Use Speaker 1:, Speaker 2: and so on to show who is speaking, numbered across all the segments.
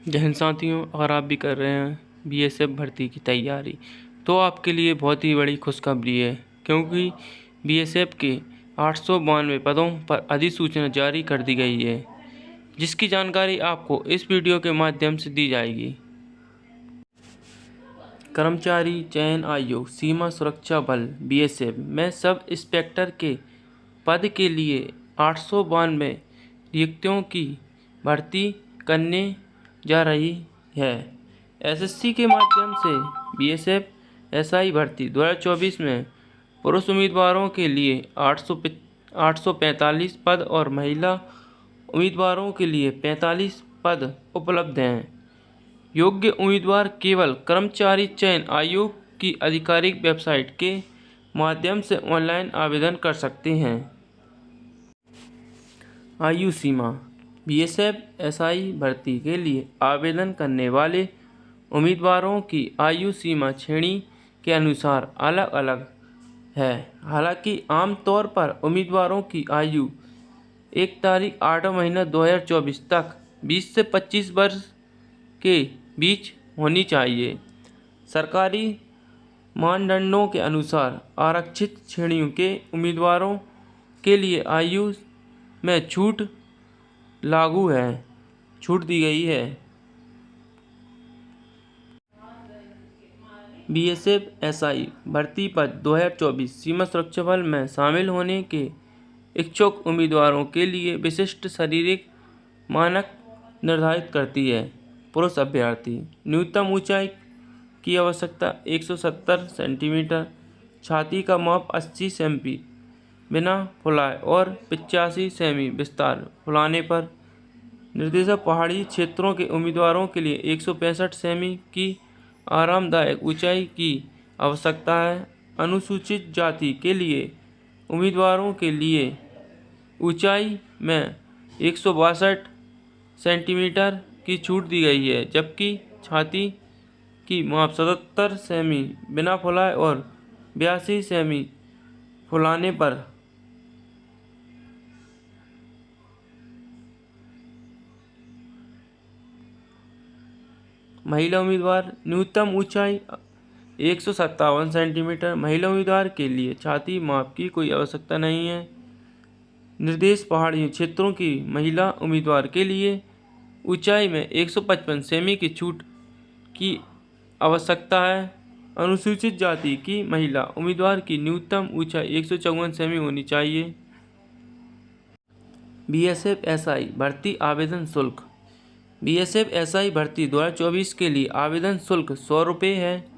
Speaker 1: जय हिंद साथियों, अगर आप भी कर रहे हैं बीएसएफ भर्ती की तैयारी तो आपके लिए बहुत ही बड़ी खुशखबरी है, क्योंकि बीएसएफ के 892 पदों पर अधिसूचना जारी कर दी गई है, जिसकी जानकारी आपको इस वीडियो के माध्यम से दी जाएगी। कर्मचारी चयन आयोग सीमा सुरक्षा बल बीएसएफ में सब इंस्पेक्टर के पद के लिए 892 रिक्तियों की भर्ती करने जा रही है। एसएससी के माध्यम से बीएसएफ एसआई भर्ती 2024 में पुरुष उम्मीदवारों के लिए 845 पद और महिला उम्मीदवारों के लिए 45 पद उपलब्ध हैं। योग्य उम्मीदवार केवल कर्मचारी चयन आयोग की आधिकारिक वेबसाइट के माध्यम से ऑनलाइन आवेदन कर सकते हैं। आयु सीमा बीएसएफ एसआई भर्ती के लिए आवेदन करने वाले उम्मीदवारों की आयु सीमा श्रेणी के अनुसार अलग अलग है। हालांकि आमतौर पर उम्मीदवारों की आयु 1 तारीख 8 महीना 2024 तक 20 से 25 वर्ष के बीच होनी चाहिए। सरकारी मानदंडों के अनुसार आरक्षित श्रेणियों के उम्मीदवारों के लिए आयु में छूट दी गई है। बीएसएफ एसआई भर्ती पद 2024 सीमा सुरक्षा बल में शामिल होने के इच्छुक उम्मीदवारों के लिए विशिष्ट शारीरिक मानक निर्धारित करती है। पुरुष अभ्यर्थी न्यूनतम ऊंचाई की आवश्यकता 170 सेंटीमीटर, छाती का माप 80 सेमी बिना फुलाए और 85 सेमी विस्तार फुलाने पर। निर्देशक पहाड़ी क्षेत्रों के उम्मीदवारों के लिए 165 सेमी की आरामदायक ऊंचाई की आवश्यकता है। अनुसूचित जाति के लिए उम्मीदवारों के लिए ऊंचाई में 162 सेंटीमीटर की छूट दी गई है, जबकि छाती की माप 77 सेमी बिना फुलाए और 82 सेमी फुलाने पर। महिला उम्मीदवार न्यूनतम ऊंचाई 157 सेंटीमीटर। महिला उम्मीदवार के लिए छाती माप की कोई आवश्यकता नहीं है। निर्देश पहाड़ी क्षेत्रों की महिला उम्मीदवार के लिए ऊंचाई में 155 सेमी की छूट की आवश्यकता है। अनुसूचित जाति की महिला उम्मीदवार की न्यूनतम ऊंचाई 154 सेमी होनी चाहिए। बीएसएफ एसआई भर्ती आवेदन शुल्क बीएसएफ एसआई भर्ती 2024 के लिए आवेदन शुल्क 100 रुपये है।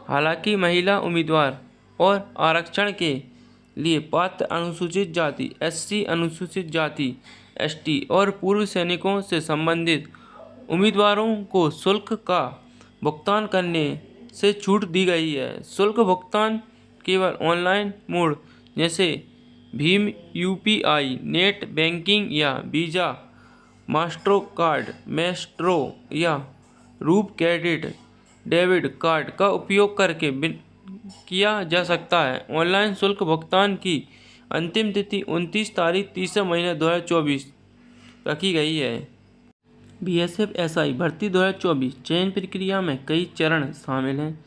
Speaker 1: हालांकि महिला उम्मीदवार और आरक्षण के लिए पात्र अनुसूचित जाति एससी, अनुसूचित जाति एसटी और पूर्व सैनिकों से संबंधित उम्मीदवारों को शुल्क का भुगतान करने से छूट दी गई है। शुल्क भुगतान केवल ऑनलाइन मोड जैसे भीम यूपीआई, नेट बैंकिंग या वीज़ा, मास्ट्रो या रूप क्रेडिट डेबिट कार्ड का उपयोग करके किया जा सकता है। ऑनलाइन शुल्क भुगतान की अंतिम तिथि 29 तारीख 3 महीना 2024 रखी गई है। बीएसएफ एसआई भर्ती 2024 चयन प्रक्रिया में कई चरण शामिल हैं।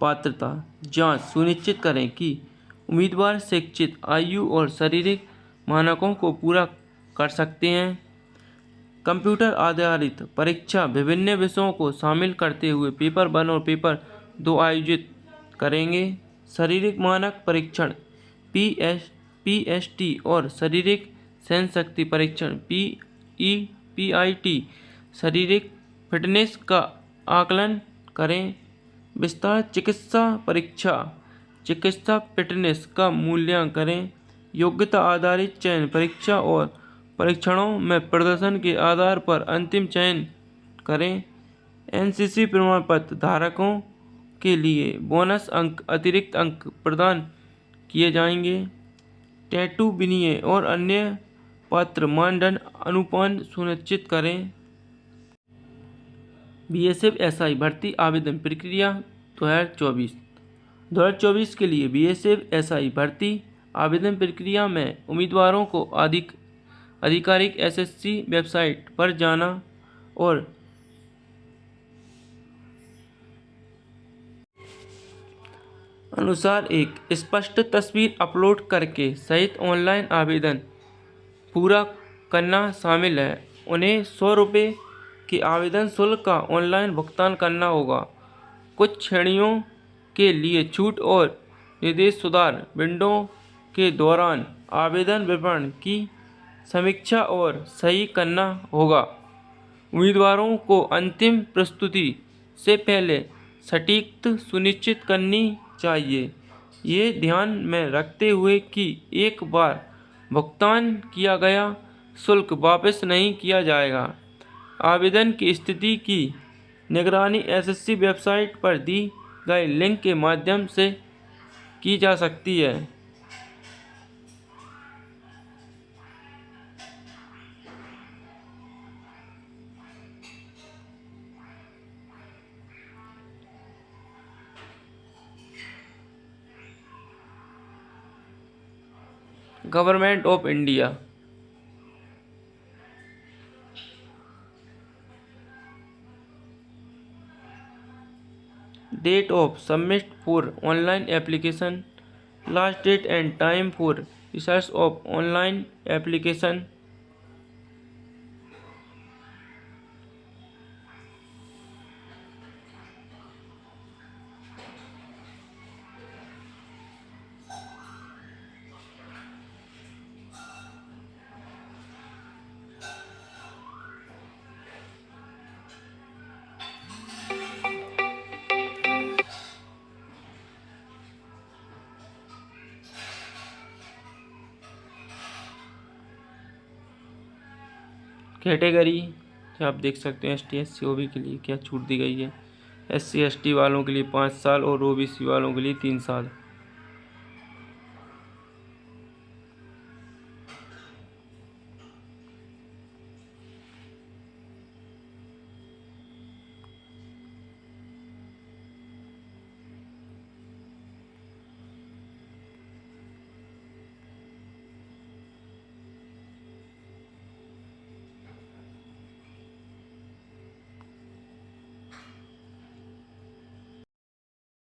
Speaker 1: पात्रता जांच सुनिश्चित करें कि उम्मीदवार शिक्षित, आयु और शारीरिक मानकों को पूरा कर सकते हैं। कंप्यूटर आधारित परीक्षा विभिन्न विषयों को शामिल करते हुए पेपर 1 और पेपर 2 आयोजित करेंगे। शारीरिक मानक परीक्षण पीएसटी और शारीरिक सहन शक्ति परीक्षण पीईपीआईटी शारीरिक फिटनेस का आकलन करें। विस्तार चिकित्सा परीक्षा चिकित्सा फिटनेस का मूल्यांकन करें। योग्यता आधारित चयन परीक्षा और परीक्षणों में प्रदर्शन के आधार पर अंतिम चयन करें। एनसीसी प्रमाण पत्र धारकों के लिए बोनस अंक, अतिरिक्त अंक प्रदान किए जाएंगे। टैटू विनिमय और अन्य पात्र मानदंड अनुपालन सुनिश्चित करें। बीएसएफ एसआई भर्ती आवेदन प्रक्रिया 2024 के लिए बीएसएफ एसआई भर्ती आवेदन प्रक्रिया में उम्मीदवारों को आधिकारिक एसएससी वेबसाइट पर जाना और अनुसार एक स्पष्ट तस्वीर अपलोड करके सहित ऑनलाइन आवेदन पूरा करना शामिल है। उन्हें 100 रुपये के आवेदन शुल्क का ऑनलाइन भुगतान करना होगा। कुछ श्रेणियों के लिए छूट और निर्देश सुधार विंडो के दौरान आवेदन विवरण की समीक्षा और सही करना होगा। उम्मीदवारों को अंतिम प्रस्तुति से पहले सटीकता सुनिश्चित करनी चाहिए। ये ध्यान में रखते हुए कि एक बार भुगतान किया गया शुल्क वापस नहीं किया जाएगा। आवेदन की स्थिति की निगरानी एसएससी वेबसाइट पर दी गए लिंक के माध्यम से की जा सकती है। Government of India. Date of submit for online application, last date and time for research of online application. Category आप देख सकते हैं ST SC OB के लिए क्या छूट दी गई है। SC ST वालों के लिए 5 साल और OBC वालों के लिए 3 साल।